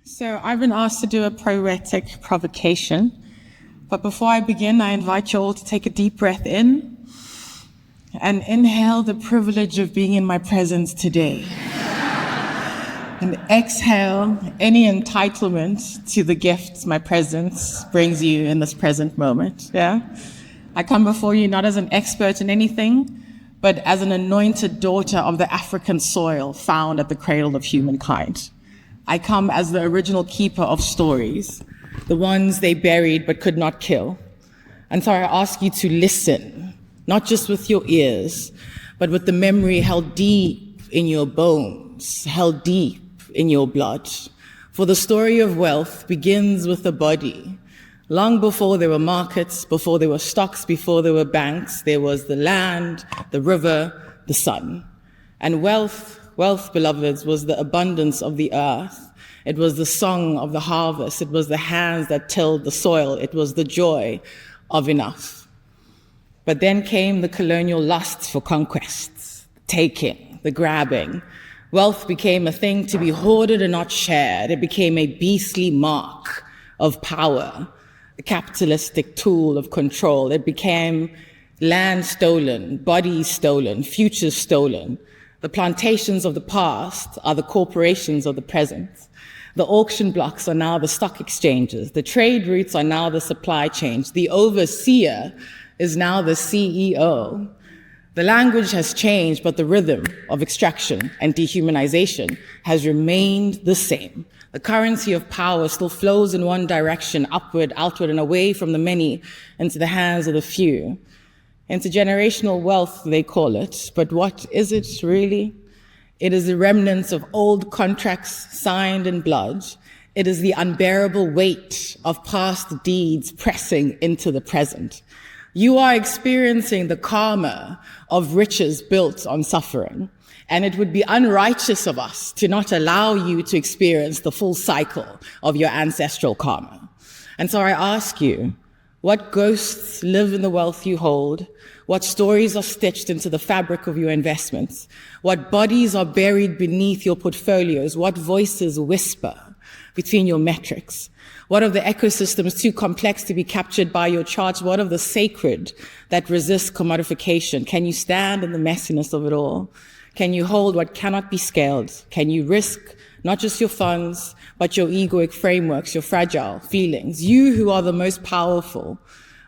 So I've been asked to do a poetic provocation, but before I begin, I invite you all to take a deep breath in and inhale the privilege of being in my presence today. And exhale any entitlement to the gifts my presence brings you in this present moment, yeah? I come before you not as an expert in anything, but as an anointed daughter of the African soil found at the cradle of humankind. I come as the original keeper of stories, the ones they buried but could not kill. And so I ask you to listen, not just with your ears, but with the memory held deep in your bones, held deep in your blood. For the story of wealth begins with the body. Long before there were markets, before there were stocks, before there were banks, there was the land, the river, the sun. And wealth, beloveds, was the abundance of the earth. It was the song of the harvest. It was the hands that tilled the soil. It was the joy of enough. But then came the colonial lust for conquests, taking, the grabbing. Wealth became a thing to be hoarded and not shared. It became a beastly mark of power, a capitalistic tool of control. It became land stolen, bodies stolen, futures stolen. The plantations of the past are the corporations of the present. The auction blocks are now the stock exchanges. The trade routes are now the supply chains. The overseer is now the CEO. The language has changed, but the rhythm of extraction and dehumanization has remained the same. The currency of power still flows in one direction, upward, outward, and away from the many into the hands of the few. Intergenerational wealth, they call it, but what is it really? It is the remnants of old contracts signed in blood. It is the unbearable weight of past deeds pressing into the present. You are experiencing the karma of riches built on suffering, and it would be unrighteous of us to not allow you to experience the full cycle of your ancestral karma. And so I ask you, what ghosts live in the wealth you hold? What stories are stitched into the fabric of your investments? What bodies are buried beneath your portfolios? What voices whisper between your metrics? What of the ecosystems too complex to be captured by your charts? What of the sacred that resists commodification? Can you stand in the messiness of it all? Can you hold what cannot be scaled? Can you risk not just your funds, but your egoic frameworks, your fragile feelings? You who are the most powerful,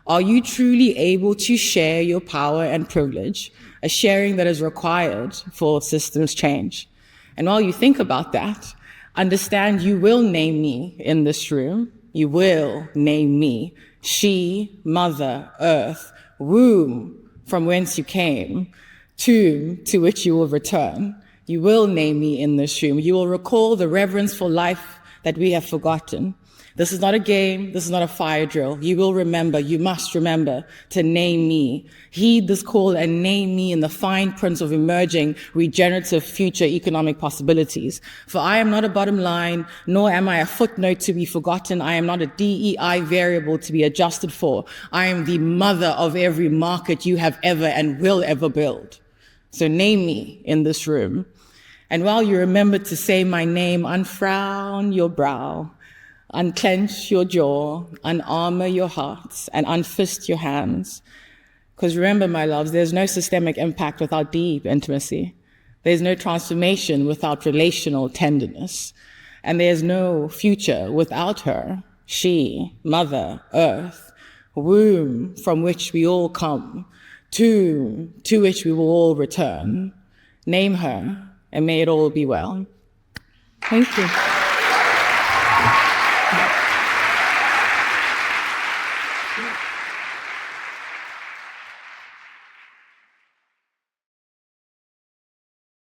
are you truly able to share your power and privilege, a sharing that is required for systems change? And while you think about that, understand you will name me in this room. You will name me. She, mother, earth, womb from whence you came, tomb to which you will return. You will name me in this room. You will recall the reverence for life that we have forgotten. This is not a game. This is not a fire drill. You will remember, you must remember to name me. Heed this call and name me in the fine print of emerging, regenerative future economic possibilities. For I am not a bottom line, nor am I a footnote to be forgotten. I am not a DEI variable to be adjusted for. I am the mother of every market you have ever and will ever build. So name me in this room. And while you remember to say my name, unfrown your brow, unclench your jaw, unarmor your hearts, and unfist your hands. Because remember, my loves, there's no systemic impact without deep intimacy. There's no transformation without relational tenderness. And there's no future without her. She, mother, earth, womb from which we all come, tomb to which we will all return. Name her, and may it all be well. Thank you. Yeah.